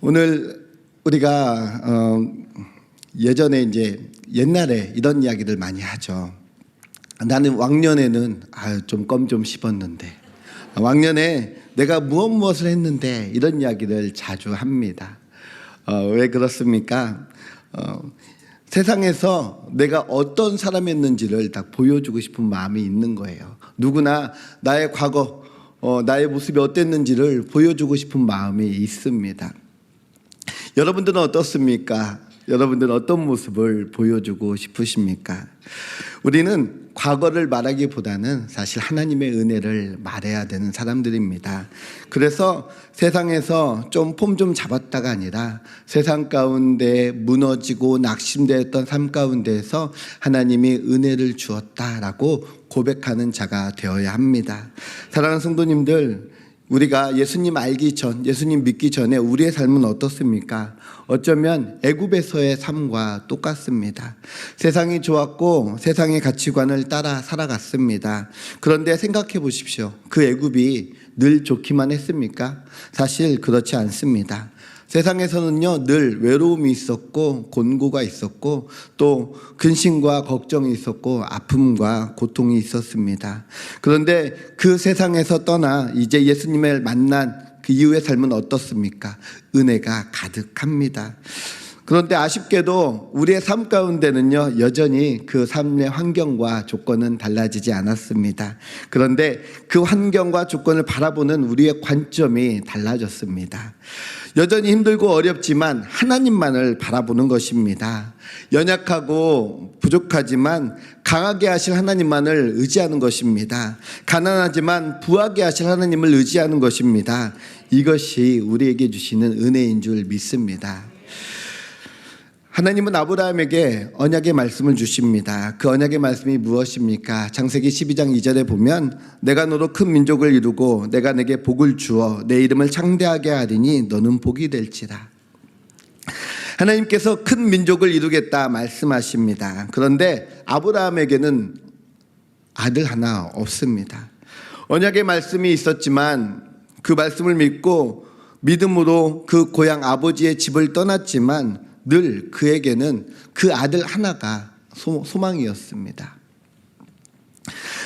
오늘 우리가 예전에 옛날에 이런 이야기를 많이 하죠. 나는 왕년에는 좀 껌 좀 씹었는데, 왕년에 내가 무엇을 했는데, 이런 이야기를 자주 합니다. 왜 그렇습니까? 세상에서 내가 어떤 사람이었는지를 딱 보여주고 싶은 마음이 있는 거예요. 누구나 나의 과거, 나의 모습이 어땠는지를 보여주고 싶은 마음이 있습니다. 여러분들은 어떻습니까? 여러분들은 어떤 모습을 보여주고 싶으십니까? 우리는 과거를 말하기보다는 사실 하나님의 은혜를 말해야 되는 사람들입니다. 그래서 세상에서 좀 폼 좀 잡았다가 아니라 세상 가운데 무너지고 낙심되었던 삶 가운데에서 하나님이 은혜를 주었다라고 고백하는 자가 되어야 합니다. 사랑하는 성도님들, 우리가 예수님 알기 전, 예수님 믿기 전에 우리의 삶은 어떻습니까? 어쩌면 애굽에서의 삶과 똑같습니다. 세상이 좋았고 세상의 가치관을 따라 살아갔습니다. 그런데 생각해 보십시오. 그 애굽이 늘 좋기만 했습니까? 사실 그렇지 않습니다. 세상에서는요, 늘 외로움이 있었고 곤고가 있었고 또 근심과 걱정이 있었고 아픔과 고통이 있었습니다. 그런데 그 세상에서 떠나 이제 예수님을 만난 그 이후의 삶은 어떻습니까? 은혜가 가득합니다. 그런데 아쉽게도 우리의 삶 가운데는요, 여전히 그 삶의 환경과 조건은 달라지지 않았습니다. 그런데 그 환경과 조건을 바라보는 우리의 관점이 달라졌습니다. 여전히 힘들고 어렵지만 하나님만을 바라보는 것입니다. 연약하고 부족하지만 강하게 하실 하나님만을 의지하는 것입니다. 가난하지만 부하게 하실 하나님을 의지하는 것입니다. 이것이 우리에게 주시는 은혜인 줄 믿습니다. 하나님은 아브라함에게 언약의 말씀을 주십니다. 그 언약의 말씀이 무엇입니까? 창세기 12장 2절에 보면 내가 너로 큰 민족을 이루고 내가 내게 복을 주어 내 이름을 창대하게 하리니 너는 복이 될지라. 하나님께서 큰 민족을 이루겠다 말씀하십니다. 그런데 아브라함에게는 아들 하나 없습니다. 언약의 말씀이 있었지만 그 말씀을 믿고 믿음으로 그 고향 아버지의 집을 떠났지만 늘 그에게는 그 아들 하나가 소망이었습니다.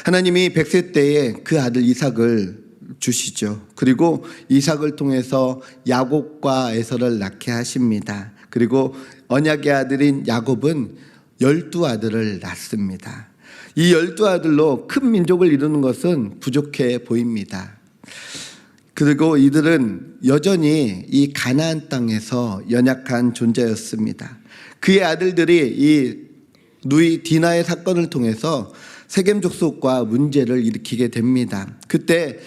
하나님이 100세 때에 그 아들 이삭을 주시죠. 그리고 이삭을 통해서 야곱과 에서를 낳게 하십니다. 그리고 언약의 아들인 야곱은 12아들을 낳습니다. 이 12아들로 큰 민족을 이루는 것은 부족해 보입니다. 그리고 이들은 여전히 이 가나안 땅에서 연약한 존재였습니다. 그의 아들들이 이 누이 디나의 사건을 통해서 세겜 족속과 문제를 일으키게 됩니다. 그때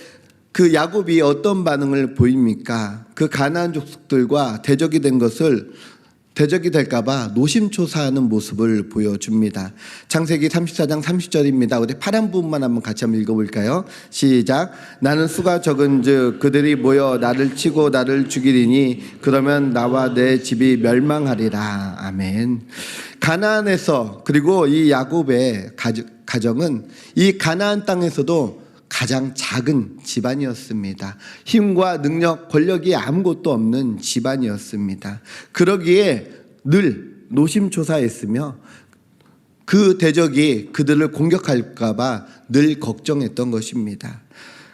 그 야곱이 어떤 반응을 보입니까? 그 가나안 족속들과 대적이 된 것을 대적이 될까봐 노심초사하는 모습을 보여줍니다. 창세기 34장 30절입니다. 우리 파란 부분만 한번 같이 한번 읽어볼까요? 시작. 나는 수가 적은즉 그들이 모여 나를 치고 나를 죽이리니 그러면 나와 내 집이 멸망하리라. 아멘. 가나안에서 그리고 이 야곱의 가정은 이 가나안 땅에서도 가장 작은 집안이었습니다. 힘과 능력, 권력이 아무것도 없는 집안이었습니다. 그러기에 늘 노심초사했으며 그 대적이 그들을 공격할까 봐 늘 걱정했던 것입니다.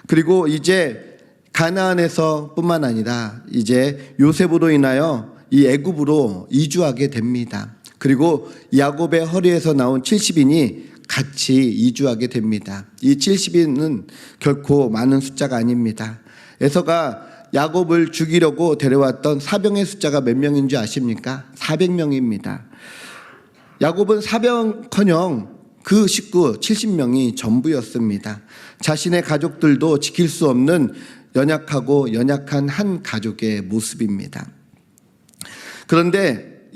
그리고 이제 가나안에서 뿐만 아니라 이제 요셉으로 인하여 이 애굽으로 이주하게 됩니다. 그리고 야곱의 허리에서 나온 70인이 같이 이주하게 됩니다. 이 70인은 결코 많은 숫자가 아닙니다. 에서가 야곱을 죽이려고 데려왔던 사병의 숫자가 몇 명인 줄 아십니까? 400명입니다. 야곱은 사병커녕 그 식구 70명이 전부였습니다. 자신의 가족들도 지킬 수 없는 연약하고 연약한 한 가족의 모습입니다. 그런데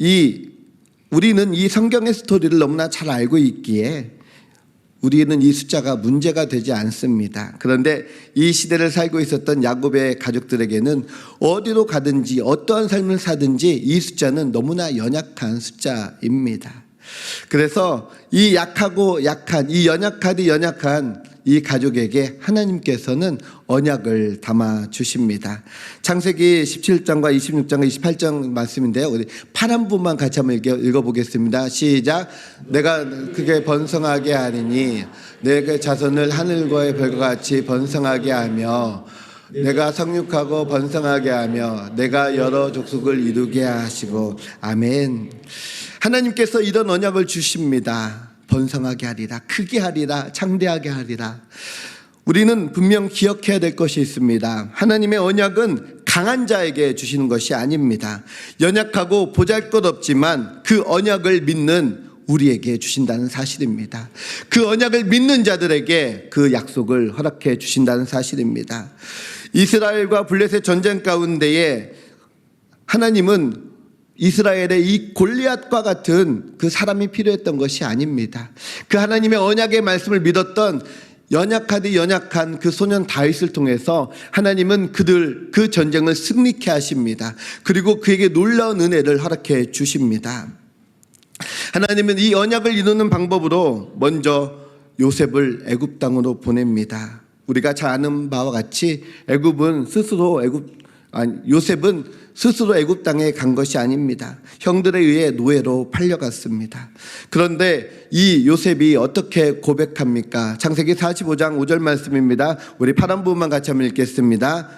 우리는 이 성경의 스토리를 너무나 잘 알고 있기에 우리는 이 숫자가 문제가 되지 않습니다. 그런데 이 시대를 살고 있었던 야곱의 가족들에게는 어디로 가든지 어떠한 삶을 사든지 이 숫자는 너무나 연약한 숫자입니다. 그래서 이 약하고 약한, 이 연약하디 연약한 이 가족에게 하나님께서는 언약을 담아 주십니다. 창세기 17장과 26장과 28장 말씀인데요. 우리 파란 부분만 같이 한번 읽어보겠습니다. 시작. 내가 크게 번성하게 하리니 내 자손을 하늘과의 별과 같이 번성하게 하며 내가 성육하고 번성하게 하며 내가 여러 족속을 이루게 하시고. 아멘. 하나님께서 이런 언약을 주십니다. 번성하게 하리라, 크게 하리라, 창대하게 하리라. 우리는 분명 기억해야 될 것이 있습니다. 하나님의 언약은 강한 자에게 주시는 것이 아닙니다. 연약하고 보잘것없지만 그 언약을 믿는 우리에게 주신다는 사실입니다. 그 언약을 믿는 자들에게 그 약속을 허락해 주신다는 사실입니다. 이스라엘과 블레셋 전쟁 가운데에 하나님은 이스라엘의 이 골리앗과 같은 그 사람이 필요했던 것이 아닙니다. 그 하나님의 언약의 말씀을 믿었던 연약하디 연약한 그 소년 다윗을 통해서 하나님은 그 전쟁을 승리케 하십니다. 그리고 그에게 놀라운 은혜를 허락해 주십니다. 하나님은 이 언약을 이루는 방법으로 먼저 요셉을 애굽 땅으로 보냅니다. 우리가 잘 아는 바와 같이 요셉은 스스로 애굽 땅에 간 것이 아닙니다. 형들에 의해 노예로 팔려갔습니다. 그런데 이 요셉이 어떻게 고백합니까? 창세기 45장 5절 말씀입니다. 우리 파란 부분만 같이 한번 읽겠습니다.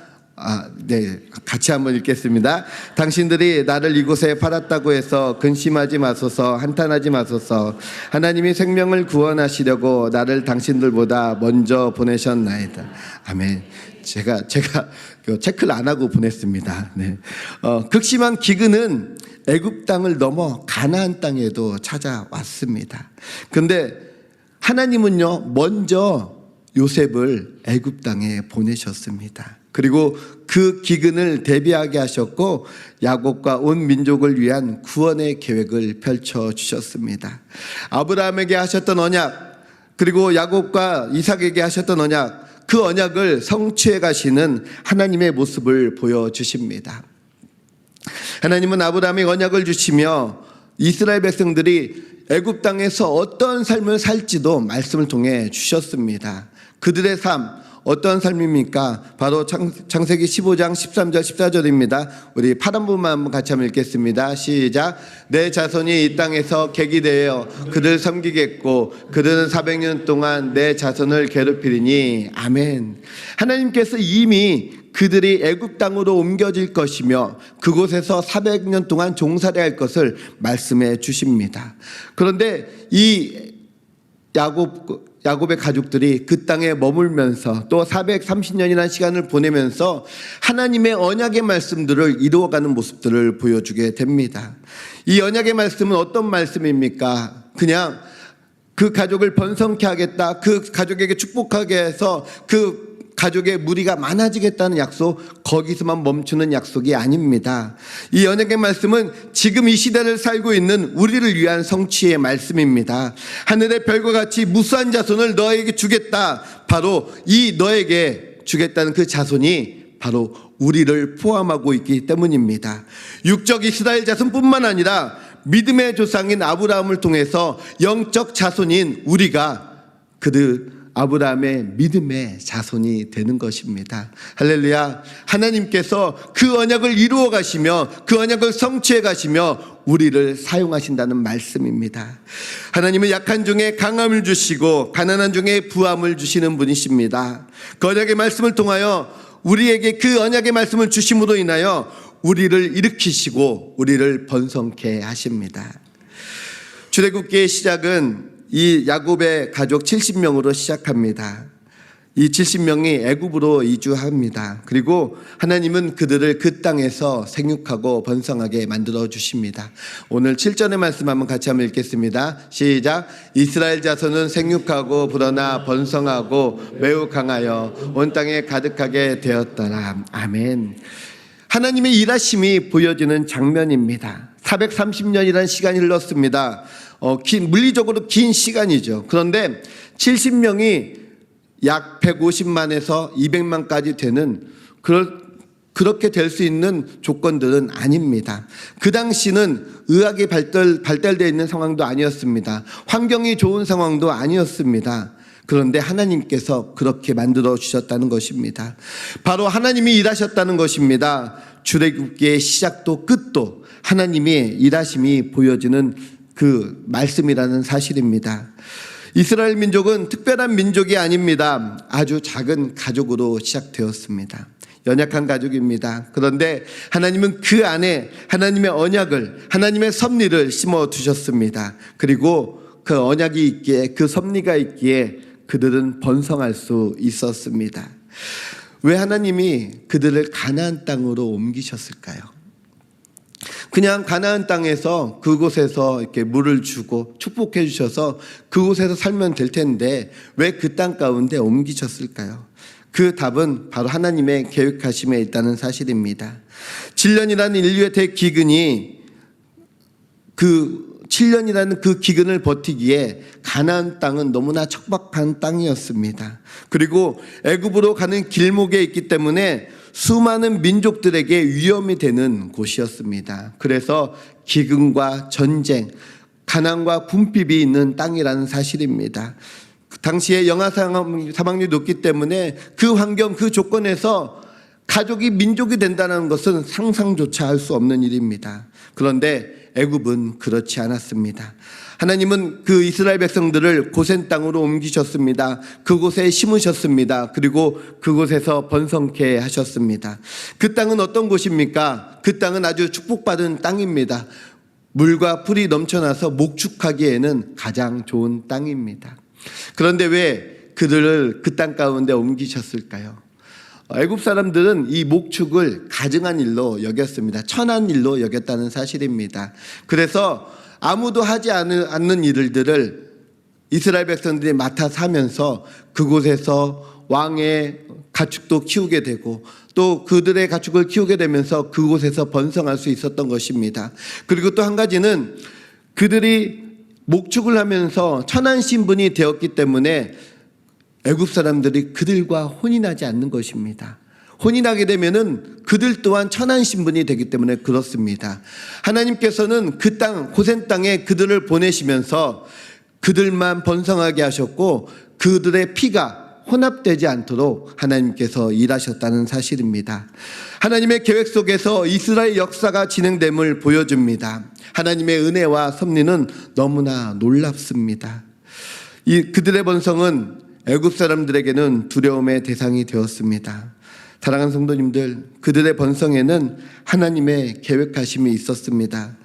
같이 한번 읽겠습니다. 당신들이 나를 이곳에 팔았다고 해서 근심하지 마소서, 한탄하지 마소서. 하나님이 생명을 구원하시려고 나를 당신들보다 먼저 보내셨나이다. 아멘. 제가 체크를 안 하고 보냈습니다. 네. 극심한 기근은 애굽 땅을 넘어 가나안 땅에도 찾아왔습니다. 그런데 하나님은요, 먼저 요셉을 애굽 땅에 보내셨습니다. 그리고 그 기근을 대비하게 하셨고 야곱과 온 민족을 위한 구원의 계획을 펼쳐주셨습니다. 아브라함에게 하셨던 언약, 그리고 야곱과 이삭에게 하셨던 언약, 그 언약을 성취해 가시는 하나님의 모습을 보여주십니다. 하나님은 아브라함의 언약을 주시며 이스라엘 백성들이 애굽 땅에서 어떤 삶을 살지도 말씀을 통해 주셨습니다. 그들의 삶, 어떤 삶입니까? 바로 창세기 15장 13절 14절입니다. 우리 파란 부분만 같이 한번 읽겠습니다. 시작. 내 자손이 이 땅에서 객이 되어 그들 섬기겠고 그들은 400년 동안 내 자손을 괴롭히리니. 아멘. 하나님께서 이미 그들이 애굽 땅으로 옮겨질 것이며 그곳에서 400년 동안 종살이 할 것을 말씀해 주십니다. 그런데 이 야곱의 가족들이 그 땅에 머물면서 또 430년이라는 시간을 보내면서 하나님의 언약의 말씀들을 이루어가는 모습들을 보여주게 됩니다. 이 언약의 말씀은 어떤 말씀입니까? 그냥 그 가족을 번성케 하겠다, 그 가족에게 축복하게 해서 그 가족의 무리가 많아지겠다는 약속, 거기서만 멈추는 약속이 아닙니다. 이 언약의 말씀은 지금 이 시대를 살고 있는 우리를 위한 성취의 말씀입니다. 하늘의 별과 같이 무수한 자손을 너에게 주겠다. 바로 이 너에게 주겠다는 그 자손이 바로 우리를 포함하고 있기 때문입니다. 육적 이스라엘 자손뿐만 아니라 믿음의 조상인 아브라함을 통해서 영적 자손인 우리가 아브라함의 믿음의 자손이 되는 것입니다. 할렐루야. 하나님께서 그 언약을 이루어 가시며 그 언약을 성취해 가시며 우리를 사용하신다는 말씀입니다. 하나님은 약한 중에 강함을 주시고 가난한 중에 부함을 주시는 분이십니다. 그 언약의 말씀을 통하여 우리에게 그 언약의 말씀을 주심으로 인하여 우리를 일으키시고 우리를 번성케 하십니다. 출애굽기의 시작은 이 야곱의 가족 70명으로 시작합니다. 이 70명이 애굽으로 이주합니다. 그리고 하나님은 그들을 그 땅에서 생육하고 번성하게 만들어 주십니다. 오늘 7절의 말씀 한번 같이 한번 읽겠습니다. 시작. 이스라엘 자손은 생육하고 불어나 번성하고 매우 강하여 온 땅에 가득하게 되었더라. 아멘. 하나님의 일하심이 보여지는 장면입니다. 430년이라는 시간이 흘렀습니다. 물리적으로 긴 시간이죠. 그런데 70명이 약 150만에서 200만까지 되는 그렇게 될 수 있는 조건들은 아닙니다. 그 당시는 의학이 발달되어 있는 상황도 아니었습니다. 환경이 좋은 상황도 아니었습니다. 그런데 하나님께서 그렇게 만들어 주셨다는 것입니다. 바로 하나님이 일하셨다는 것입니다. 출애굽기의 시작도 끝도 하나님의 일하심이 보여지는 그 말씀이라는 사실입니다. 이스라엘 민족은 특별한 민족이 아닙니다. 아주 작은 가족으로 시작되었습니다. 연약한 가족입니다. 그런데 하나님은 그 안에 하나님의 언약을, 하나님의 섭리를 심어 두셨습니다. 그리고 그 언약이 있기에, 그 섭리가 있기에 그들은 번성할 수 있었습니다. 왜 하나님이 그들을 가나안 땅으로 옮기셨을까요? 그냥 가나안 땅에서 그곳에서 이렇게 물을 주고 축복해 주셔서 그곳에서 살면 될 텐데 왜 그 땅 가운데 옮기셨을까요? 그 답은 바로 하나님의 계획하심에 있다는 사실입니다. 7년이라는 인류의 대기근이 그 7년이라는 그 기근을 버티기에 가나안 땅은 너무나 척박한 땅이었습니다. 그리고 애굽으로 가는 길목에 있기 때문에 수많은 민족들에게 위험이 되는 곳이었습니다. 그래서 기근과 전쟁, 가난과 궁핍이 있는 땅이라는 사실입니다. 당시에 영아 사망률이 높기 때문에 그 환경, 그 조건에서 가족이 민족이 된다는 것은 상상조차 할 수 없는 일입니다. 그런데 애굽은 그렇지 않았습니다. 하나님은 그 이스라엘 백성들을 고센 땅으로 옮기셨습니다. 그곳에 심으셨습니다. 그리고 그곳에서 번성케 하셨습니다. 그 땅은 어떤 곳입니까? 그 땅은 아주 축복받은 땅입니다. 물과 풀이 넘쳐나서 목축하기에는 가장 좋은 땅입니다. 그런데 왜 그들을 그 땅 가운데 옮기셨을까요? 애굽 사람들은 이 목축을 가증한 일로 여겼습니다. 천한 일로 여겼다는 사실입니다. 그래서 아무도 하지 않는 일들을 이스라엘 백성들이 맡아서 하면서 그곳에서 왕의 가축도 키우게 되고 또 그들의 가축을 키우게 되면서 그곳에서 번성할 수 있었던 것입니다. 그리고 또 한 가지는 그들이 목축을 하면서 천한 신분이 되었기 때문에 애굽 사람들이 그들과 혼인하지 않는 것입니다. 혼인하게 되면은 그들 또한 천한 신분이 되기 때문에 그렇습니다. 하나님께서는 그 땅, 고센 땅에 그들을 보내시면서 그들만 번성하게 하셨고 그들의 피가 혼합되지 않도록 하나님께서 일하셨다는 사실입니다. 하나님의 계획 속에서 이스라엘 역사가 진행됨을 보여줍니다. 하나님의 은혜와 섭리는 너무나 놀랍습니다. 그들의 번성은 애굽 사람들에게는 두려움의 대상이 되었습니다. 사랑하는 성도님들, 그들의 번성에는 하나님의 계획하심이 있었습니다.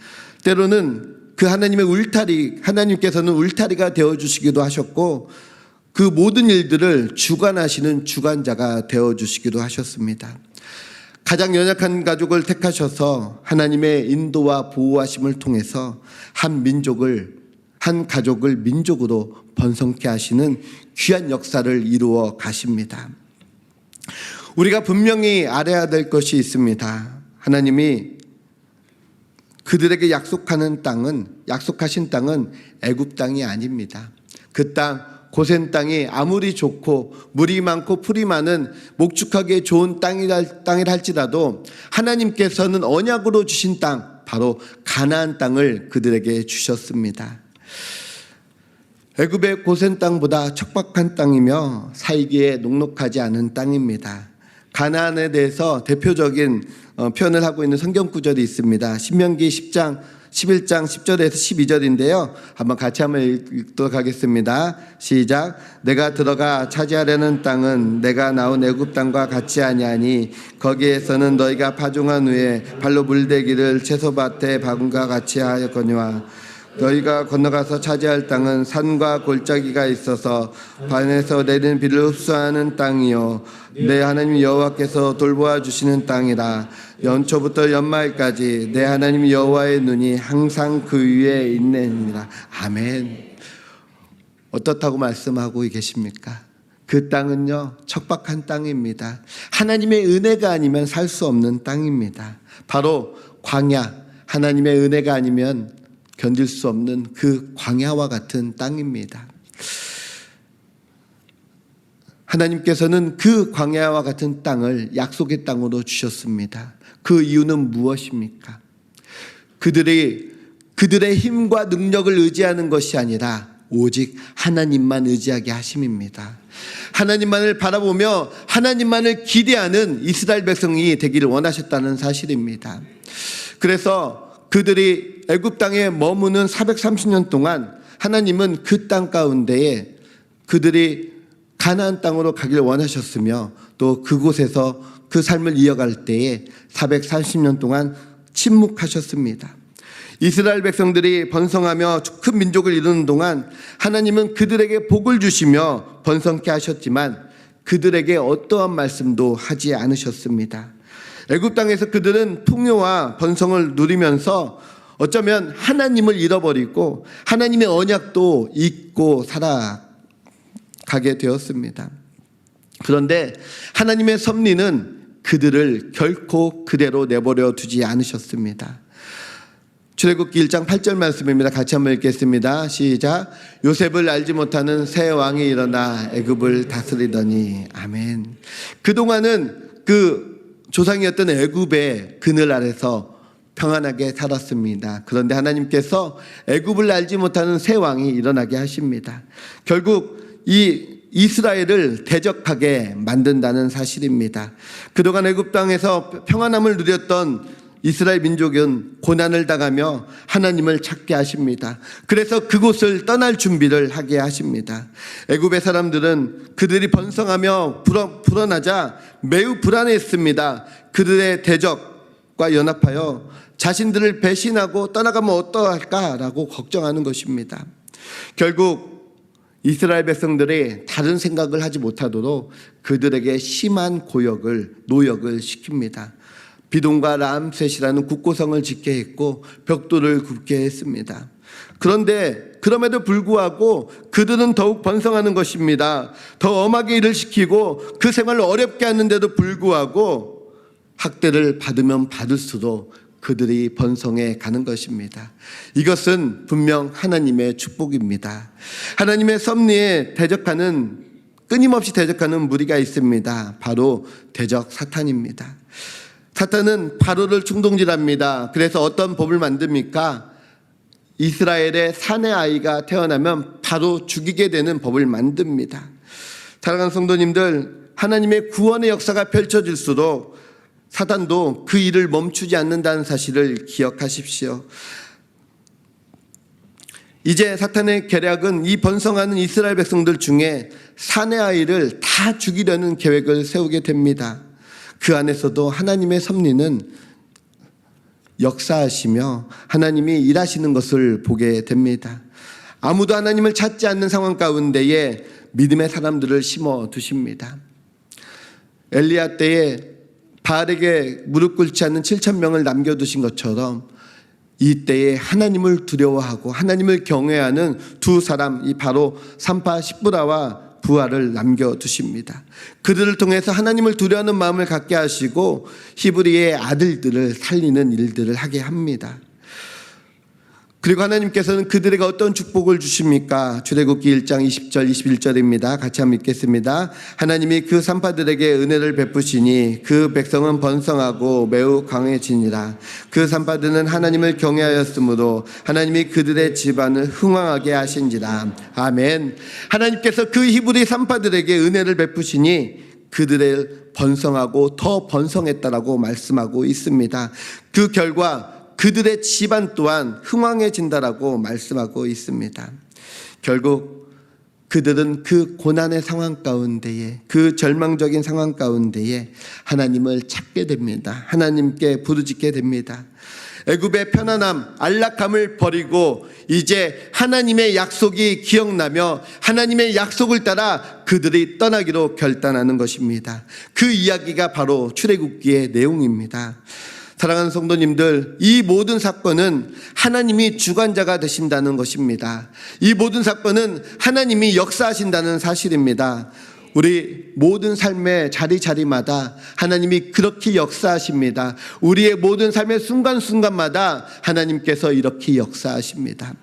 때로는 그 하나님께서는 울타리가 되어주시기도 하셨고 그 모든 일들을 주관하시는 주관자가 되어주시기도 하셨습니다. 가장 연약한 가족을 택하셔서 하나님의 인도와 보호하심을 통해서 한 가족을 민족으로 번성케 하시는 귀한 역사를 이루어 가십니다. 우리가 분명히 알아야 될 것이 있습니다. 하나님이 그들에게 약속하신 땅은 애굽 땅이 아닙니다. 그 땅, 고센 땅이 아무리 좋고 물이 많고 풀이 많은 목축하기에 좋은 땅이라 할지라도 하나님께서는 언약으로 주신 땅, 바로 가나안 땅을 그들에게 주셨습니다. 애굽의 고센 땅보다 척박한 땅이며 살기에 녹록하지 않은 땅입니다. 가나안에 대해서 대표적인 표현을 하고 있는 성경 구절이 있습니다. 신명기 11장 10절에서 12절인데요. 한번 같이 읽도록 하겠습니다. 시작. 내가 들어가 차지하려는 땅은 내가 나온 애굽 땅과 같지 아니하니 거기에서는 너희가 파종한 후에 발로 물대기를 채소밭에 박음과 같이 하였거니와 너희가 건너가서 차지할 땅은 산과 골짜기가 있어서 반에서 내리는 비를 흡수하는 땅이요 내 하나님 여호와께서 돌보아 주시는 땅이라. 연초부터 연말까지 내 하나님 여호와의 눈이 항상 그 위에 있느니라. 아멘. 어떻다고 말씀하고 계십니까? 그 땅은요 척박한 땅입니다. 하나님의 은혜가 아니면 살 수 없는 땅입니다. 바로 광야, 하나님의 은혜가 아니면 견딜 수 없는 그 광야와 같은 땅입니다. 하나님께서는 그 광야와 같은 땅을 약속의 땅으로 주셨습니다. 그 이유는 무엇입니까? 그들의 힘과 능력을 의지하는 것이 아니라 오직 하나님만 의지하게 하심입니다. 하나님만을 바라보며 하나님만을 기대하는 이스라엘 백성이 되기를 원하셨다는 사실입니다. 그래서 그들이 애굽 땅에 머무는 430년 동안 하나님은 그 땅 가운데에 그들이 가나안 땅으로 가길 원하셨으며 또 그곳에서 그 삶을 이어갈 때에 430년 동안 침묵하셨습니다. 이스라엘 백성들이 번성하며 큰 민족을 이루는 동안 하나님은 그들에게 복을 주시며 번성케 하셨지만 그들에게 어떠한 말씀도 하지 않으셨습니다. 애굽 땅에서 그들은 풍요와 번성을 누리면서 어쩌면 하나님을 잃어버리고 하나님의 언약도 잊고 살아가게 되었습니다. 그런데 하나님의 섭리는 그들을 결코 그대로 내버려 두지 않으셨습니다. 출애굽기 1장 8절 말씀입니다. 같이 한번 읽겠습니다. 시작. 요셉을 알지 못하는 새 왕이 일어나 애굽을 다스리더니. 아멘. 그동안은 그 조상이었던 애굽의 그늘 아래서 평안하게 살았습니다. 그런데 하나님께서 애굽을 알지 못하는 새 왕이 일어나게 하십니다. 결국 이 이스라엘을 대적하게 만든다는 사실입니다. 그동안 애굽 땅에서 평안함을 누렸던 이스라엘 민족은 고난을 당하며 하나님을 찾게 하십니다. 그래서 그곳을 떠날 준비를 하게 하십니다. 애굽의 사람들은 그들이 번성하며 불어나자 매우 불안했습니다. 그들의 대적과 연합하여 자신들을 배신하고 떠나가면 어떠할까라고 걱정하는 것입니다. 결국 이스라엘 백성들이 다른 생각을 하지 못하도록 그들에게 심한 노역을 시킵니다. 비돔과 람셋이라는 국고성을 짓게 했고 벽돌을 굽게 했습니다. 그런데 그럼에도 불구하고 그들은 더욱 번성하는 것입니다. 더 엄하게 일을 시키고 그 생활을 어렵게 하는데도 불구하고 학대를 받으면 받을수록 그들이 번성해 가는 것입니다. 이것은 분명 하나님의 축복입니다. 하나님의 섭리에 끊임없이 대적하는 무리가 있습니다. 바로 대적 사탄입니다. 사탄은 바로를 충동질합니다. 그래서 어떤 법을 만듭니까? 이스라엘의 사내 아이가 태어나면 바로 죽이게 되는 법을 만듭니다. 사랑하는 성도님들, 하나님의 구원의 역사가 펼쳐질수록 사탄도 그 일을 멈추지 않는다는 사실을 기억하십시오. 이제 사탄의 계략은 이 번성하는 이스라엘 백성들 중에 사내 아이를 다 죽이려는 계획을 세우게 됩니다. 그 안에서도 하나님의 섭리는 역사하시며 하나님이 일하시는 것을 보게 됩니다. 아무도 하나님을 찾지 않는 상황 가운데에 믿음의 사람들을 심어 두십니다. 엘리야 때에 바알에게 무릎 꿇지 않는 7,000명을 남겨두신 것처럼 이때에 하나님을 두려워하고 하나님을 경외하는 두 사람, 이 바로 산파 십부라와 부하를 남겨두십니다. 그들을 통해서 하나님을 두려워하는 마음을 갖게 하시고 히브리의 아들들을 살리는 일들을 하게 합니다. 그리고 하나님께서는 그들에게 어떤 축복을 주십니까? 출애굽기 1장 20절 21절입니다. 같이 한번 읽겠습니다. 하나님이 그 산파들에게 은혜를 베푸시니 그 백성은 번성하고 매우 강해지니라. 그 산파들은 하나님을 경외하였으므로 하나님이 그들의 집안을 흥왕하게 하신지라. 아멘. 하나님께서 그 히브리 산파들에게 은혜를 베푸시니 그들을 번성하고 더 번성했다라고 말씀하고 있습니다. 그 결과 그들의 집안 또한 흥왕해진다라고 말씀하고 있습니다. 결국 그들은 그 고난의 상황 가운데에, 그 절망적인 상황 가운데에 하나님을 찾게 됩니다. 하나님께 부르짖게 됩니다. 애굽의 편안함, 안락함을 버리고 이제 하나님의 약속이 기억나며 하나님의 약속을 따라 그들이 떠나기로 결단하는 것입니다. 그 이야기가 바로 출애굽기의 내용입니다. 사랑하는 성도님들, 이 모든 사건은 하나님이 주관자가 되신다는 것입니다. 이 모든 사건은 하나님이 역사하신다는 사실입니다. 우리 모든 삶의 자리마다 하나님이 그렇게 역사하십니다. 우리의 모든 삶의 순간순간마다 하나님께서 이렇게 역사하십니다.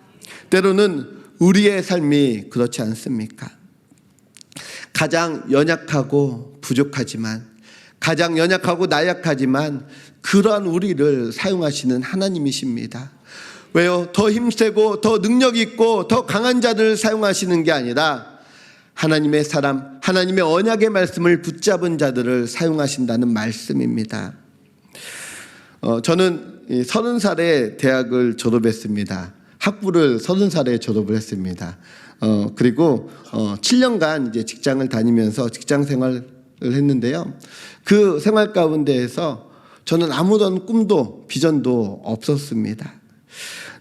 때로는 우리의 삶이 그렇지 않습니까? 가장 연약하고 부족하지만, 가장 연약하고 나약하지만 그러한 우리를 사용하시는 하나님이십니다. 왜요? 더 힘세고 더 능력 있고 더 강한 자들을 사용하시는 게 아니라 하나님의 사람, 하나님의 언약의 말씀을 붙잡은 자들을 사용하신다는 말씀입니다. 저는 30살에 대학을 졸업했습니다. 학부를 30살에 졸업을 했습니다. 그리고 7년간 이제 직장을 다니면서 직장 생활을 했는데요. 그 생활 가운데에서 저는 아무런 꿈도 비전도 없었습니다.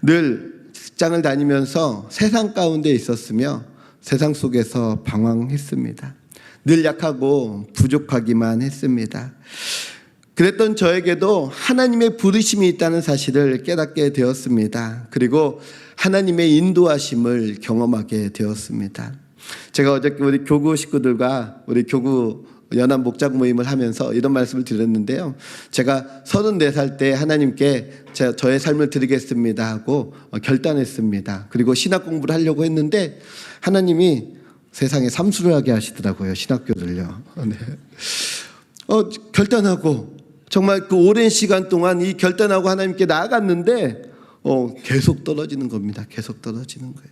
늘 직장을 다니면서 세상 가운데 있었으며 세상 속에서 방황했습니다. 늘 약하고 부족하기만 했습니다. 그랬던 저에게도 하나님의 부르심이 있다는 사실을 깨닫게 되었습니다. 그리고 하나님의 인도하심을 경험하게 되었습니다. 제가 어저께 우리 교구 식구들과 우리 교구 연합 목장 모임을 하면서 이런 말씀을 드렸는데요. 제가 34살 때 하나님께 저의 삶을 드리겠습니다 하고 결단했습니다. 그리고 신학 공부를 하려고 했는데 하나님이 세상에 삼수를 하게 하시더라고요. 신학교들요. 네. 결단하고 정말 그 오랜 시간 동안 이 결단하고 하나님께 나아갔는데 계속 떨어지는 겁니다. 계속 떨어지는 거예요.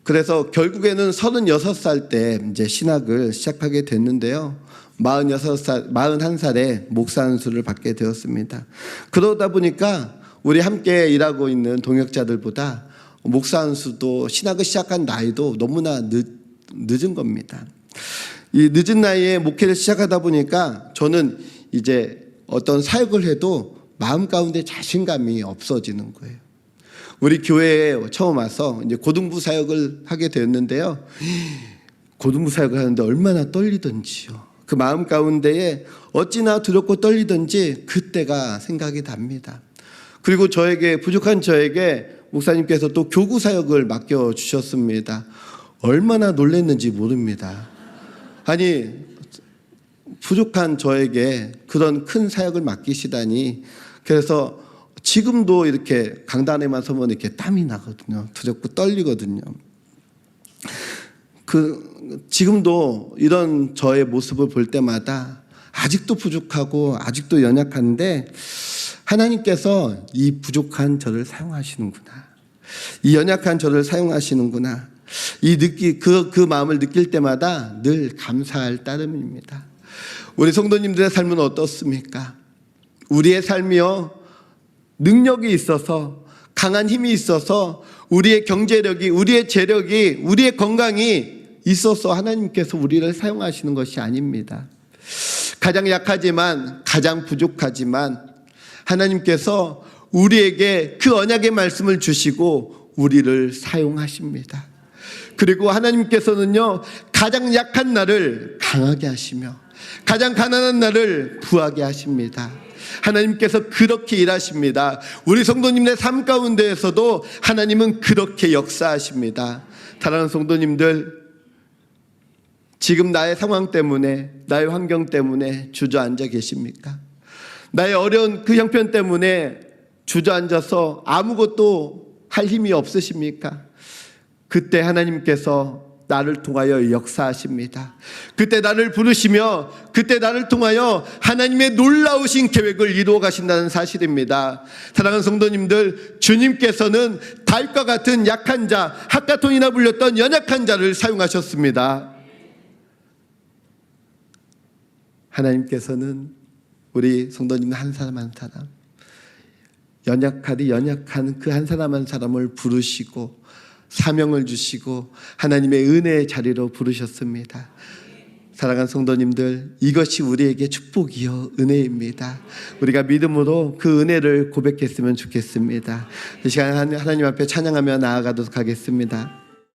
그래서 결국에는 36살 때 이제 신학을 시작하게 됐는데요. 41살에 목사 안수를 받게 되었습니다. 그러다 보니까 우리 함께 일하고 있는 동역자들보다 목사 안수도 신학을 시작한 나이도 너무나 늦은 겁니다. 이 늦은 나이에 목회를 시작하다 보니까 저는 이제 어떤 사역을 해도 마음 가운데 자신감이 없어지는 거예요. 우리 교회에 처음 와서 이제 고등부 사역을 하게 되었는데요. 고등부 사역을 하는데 얼마나 떨리던지요. 그 마음 가운데에 어찌나 두렵고 떨리던지 그때가 생각이 납니다. 그리고 부족한 저에게 목사님께서 또 교구 사역을 맡겨주셨습니다. 얼마나 놀랐는지 모릅니다. 아니, 부족한 저에게 그런 큰 사역을 맡기시다니. 그래서 지금도 이렇게 강단에만 서면 이렇게 땀이 나거든요. 두렵고 떨리거든요. 지금도 이런 저의 모습을 볼 때마다 아직도 부족하고 아직도 연약한데 하나님께서 이 부족한 저를 사용하시는구나. 이 연약한 저를 사용하시는구나. 그 마음을 느낄 때마다 늘 감사할 따름입니다. 우리 성도님들의 삶은 어떻습니까? 우리의 삶이요, 능력이 있어서, 강한 힘이 있어서, 우리의 경제력이, 우리의 재력이, 우리의 건강이 있어서 하나님께서 우리를 사용하시는 것이 아닙니다. 가장 약하지만, 가장 부족하지만 하나님께서 우리에게 그 언약의 말씀을 주시고 우리를 사용하십니다. 그리고 하나님께서는요, 가장 약한 나를 강하게 하시며 가장 가난한 나를 부하게 하십니다. 하나님께서 그렇게 일하십니다. 우리 성도님의 삶 가운데에서도 하나님은 그렇게 역사하십니다. 사랑하는 성도님들, 지금 나의 상황 때문에, 나의 환경 때문에 주저앉아 계십니까? 나의 어려운 그 형편 때문에 주저앉아서 아무것도 할 힘이 없으십니까? 그때 하나님께서 나를 통하여 역사하십니다. 그때 나를 부르시며 그때 나를 통하여 하나님의 놀라우신 계획을 이루어 가신다는 사실입니다. 사랑하는 성도님들, 주님께서는 다윗과 같은 약한 자, 학가톤이나 불렸던 연약한 자를 사용하셨습니다. 하나님께서는 우리 성도님 한 사람 한 사람, 연약한 그 한 사람 한 사람을 부르시고 사명을 주시고 하나님의 은혜의 자리로 부르셨습니다. 사랑하는 성도님들, 이것이 우리에게 축복이요 은혜입니다. 우리가 믿음으로 그 은혜를 고백했으면 좋겠습니다. 이 시간 하나님 앞에 찬양하며 나아가도록 하겠습니다.